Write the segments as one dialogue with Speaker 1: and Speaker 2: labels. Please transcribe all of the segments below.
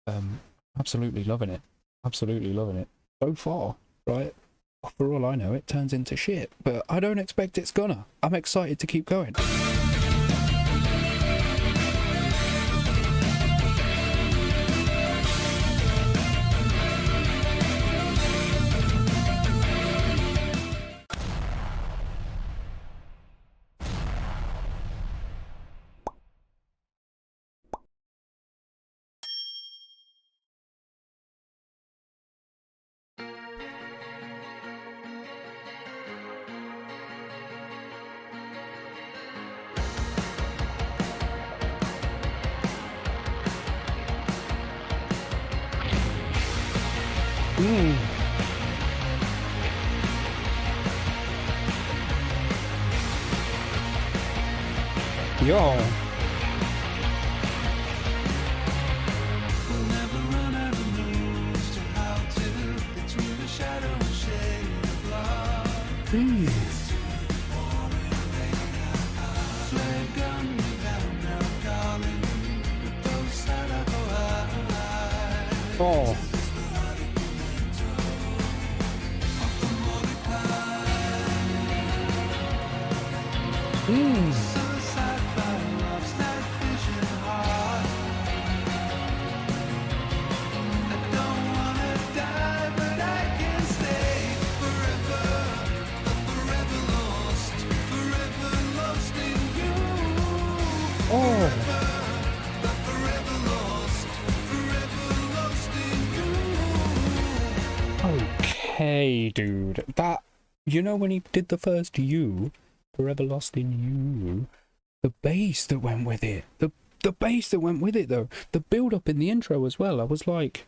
Speaker 1: Um, Absolutely loving it. Absolutely loving it. So far, right? For all I know, it turns into shit. But I don't expect it's gonna. I'm excited to keep going. Yo. Oh. Okay, dude. That, you know, when he did the first You, Forever Lost in You, the bass that went with it, the bass that went with it though, the build up in the intro as well, I was like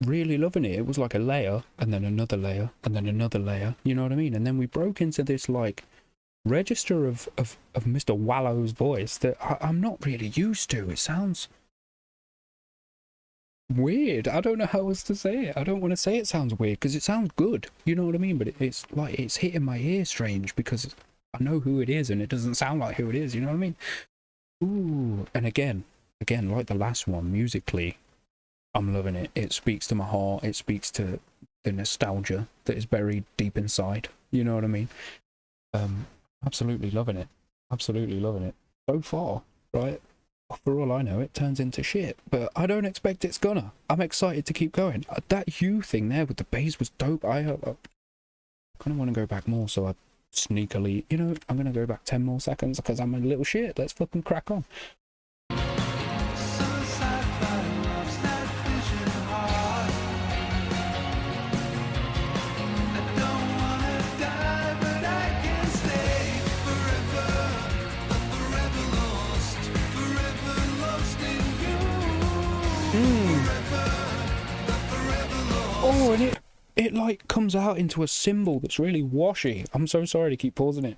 Speaker 1: really loving it. It was like a layer and then another layer and then another layer, you know what I mean? And then we broke into this like register of Mr. Wallow's voice that I'm not really used to. It sounds weird. I don't know how else to say it. I don't want to say it sounds weird because it sounds good, you know what I mean? But it's like it's hitting my ear strange because I know who it is and it doesn't sound like who it is, you know what I mean? Ooh, and again like the last one, musically I'm loving it. It speaks to my heart. It speaks to the nostalgia that is buried deep inside, you know what I mean? Absolutely loving it. Absolutely loving it. So far, right? For all I know, it turns into shit. But I don't expect it's gonna. I'm excited to keep going. That You thing there with the bass was dope. I kind of want to go back more, so I sneakily, you know, I'm gonna go back 10 more seconds because I'm a little shit. Let's fucking crack on. Oh, and it like comes out into a symbol that's really washy. I'm so sorry to keep pausing it.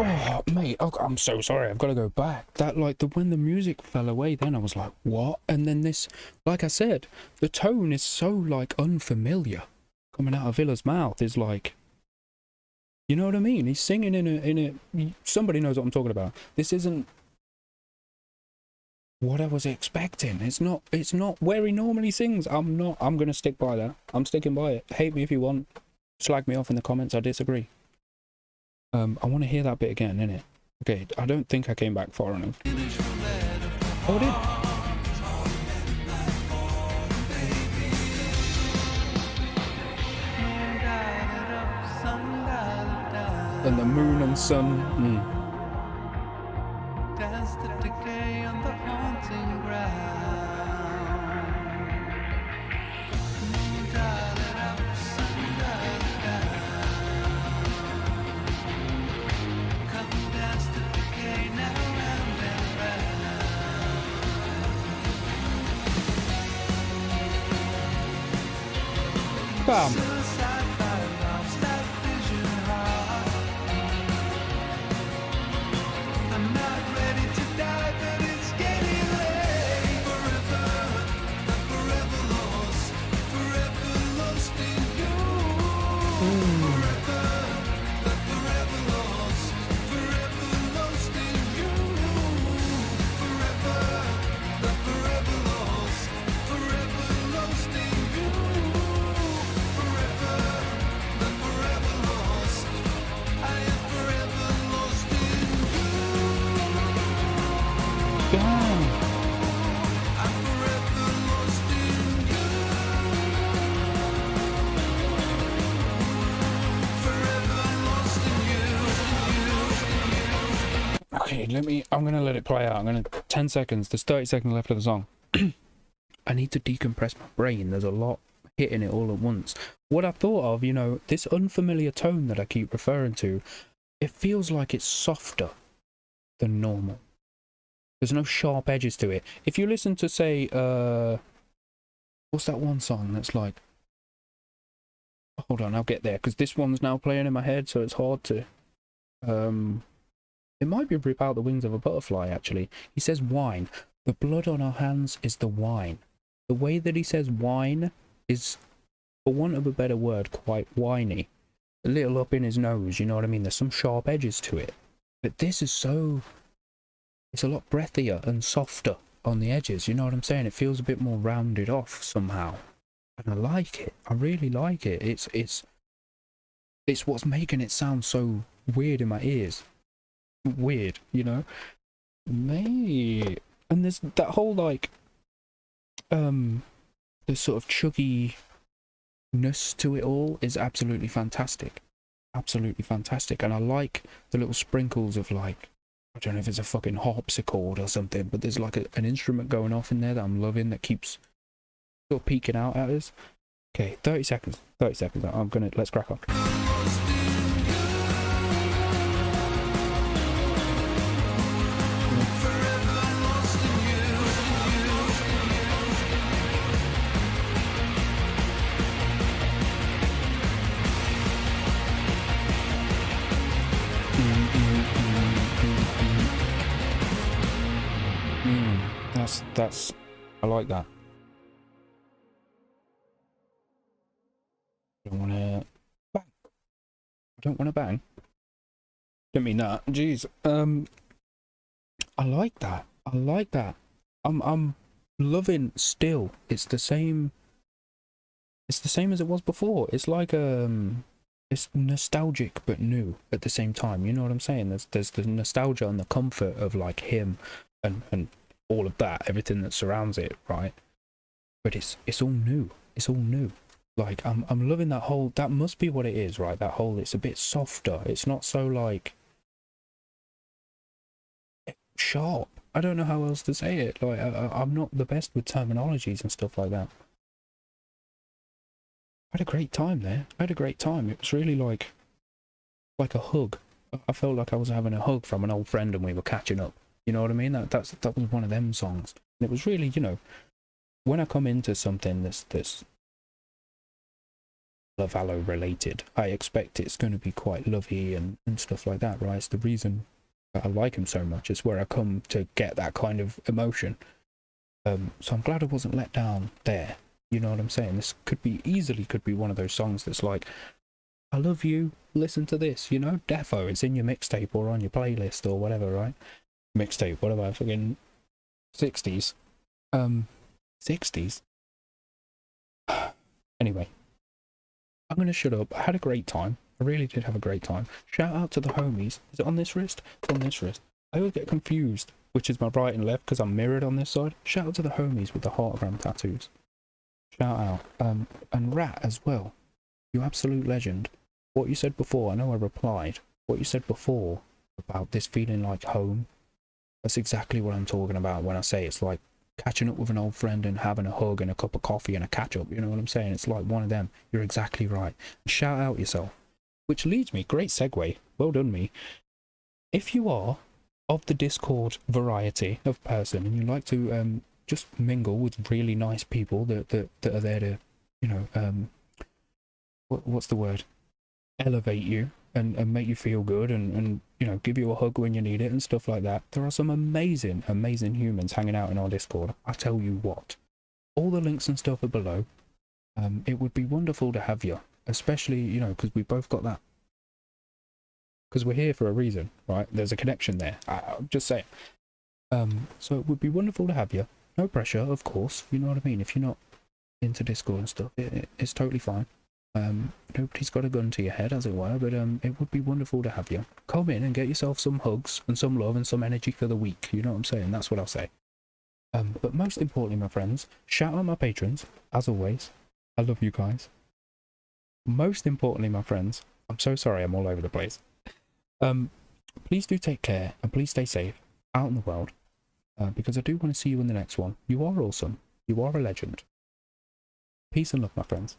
Speaker 1: Oh, mate, I'm so sorry. I've got to go back. That, like, when the music fell away, then I was like, what? And then this, like I said, the tone is so, like, unfamiliar. Coming out of Villa's mouth is like, you know what I mean? He's singing in a, somebody knows what I'm talking about. This isn't what I was expecting. It's not where he normally sings. I'm going to stick by that. I'm sticking by it. Hate me if you want. Slag me off in the comments. I disagree. I want to hear that bit again, innit? Okay, I don't think I came back far enough. Oh, I did. and the moon and sun.
Speaker 2: Dance the decay on the haunting ground. Dial it up, sun, dial it down. Come dance the decay now, round and round.
Speaker 1: Bam.
Speaker 2: Suicide by love's that vision hard. I'm not ready to die, but it's getting late. Forever, forever lost in you. Forever lost in you. Forever lost in you. Forever lost. I am forever lost in you.
Speaker 1: Bam.
Speaker 2: I'm forever lost in you. Forever lost in you.
Speaker 1: Okay, I'm gonna let it play out. 10 seconds. There's 30 seconds left of the song. I need to decompress my brain. There's a lot hitting it all at once. What I thought of, this unfamiliar tone that I keep referring to, it feels like it's softer than normal. There's no sharp edges to it. If you listen to, say, what's that one song that's like... Hold on, I'll get there, because this one's now playing in my head, so it's hard to... It might be Rip Out the Wings of a Butterfly, actually. He says wine. The blood on our hands is the wine. The way that he says wine is, for want of a better word, quite whiny. A little up in his nose, you know what I mean? There's some sharp edges to it. But this is so... It's a lot breathier and softer on the edges, you know what I'm saying? It feels a bit more rounded off somehow. And I like it. I really like it. It's what's making it sound so weird in my ears. Weird, Mate. And there's that whole, like, the sort of chugginess to it all is absolutely fantastic. Absolutely fantastic. And I like the little sprinkles of, like, I don't know if it's a fucking harpsichord or something, but there's like an instrument going off in there that I'm loving that keeps sort of peeking out at us. Okay, 30 seconds. 30 seconds. Let's crack on. That's I like that. I don't want to bang. I don't want to bang. Didn't mean that. Jeez. I like that. I like that. I'm loving still. It's the same as it was before. It's like it's nostalgic but new at the same time. You know what I'm saying? There's the nostalgia and the comfort of like him and all of that, everything that surrounds it, right? But it's all new. It's all new. Like I'm loving that whole. That must be what it is, right? That whole. It's a bit softer. It's not so like sharp. I don't know how else to say it. Like I'm not the best with terminologies and stuff like that. I had a great time there. I had a great time. It was really like a hug. I felt like I was having a hug from an old friend and we were catching up. You know what I mean? That was one of them songs. And it was really, when I come into something that's Love related, I expect it's going to be quite lovey and stuff like that, right? It's the reason that I like him so much. It's where I come to get that kind of emotion. So I'm glad I wasn't let down there. You know what I'm saying? This easily could be one of those songs that's like, I love you, listen to this, defo, it's in your mixtape or on your playlist or whatever, right? Mixtape, what am I, fucking 60s? 60s? Anyway, I'm gonna shut up. I had a great time. I really did have a great time. Shout out to the homies. Is it on this wrist? It's on this wrist. I always get confused, which is my right and left, because I'm mirrored on this side. Shout out to the homies with the heartgram tattoos. Shout out. And Rat as well. You absolute legend. What you said before, I know I replied, what you said before about this feeling like home, that's exactly what I'm talking about when I say it's like catching up with an old friend and having a hug and a cup of coffee and a catch up. You know what I'm saying? It's like one of them. You're exactly right. Shout out yourself. Which leads me, great segue. Well done, me. If you are of the Discord variety of person and you like to just mingle with really nice people that are there to, you know, what's the word? Elevate you and make you feel good and you know, give you a hug when you need it and stuff like that. There are some amazing humans hanging out in our Discord. I tell you what, all the links and stuff are below. It would be wonderful to have you, especially, you know, because we both got that, because we're here for a reason, right? There's a connection there. I'm just saying. So it would be wonderful to have you. No pressure, of course, you know what I mean? If you're not into Discord and stuff, it's totally fine. Nobody's got a gun to your head, as it were, but it would be wonderful to have you. Come in and get yourself some hugs and some love and some energy for the week. You know what I'm saying? That's what I'll say. But most importantly, my friends, shout out my patrons, as always. I love you guys. Most importantly, my friends, I'm so sorry I'm all over the place. Please do take care and please stay safe out in the world, because I do want to see you in the next one. You are awesome. You are a legend. Peace and love, my friends.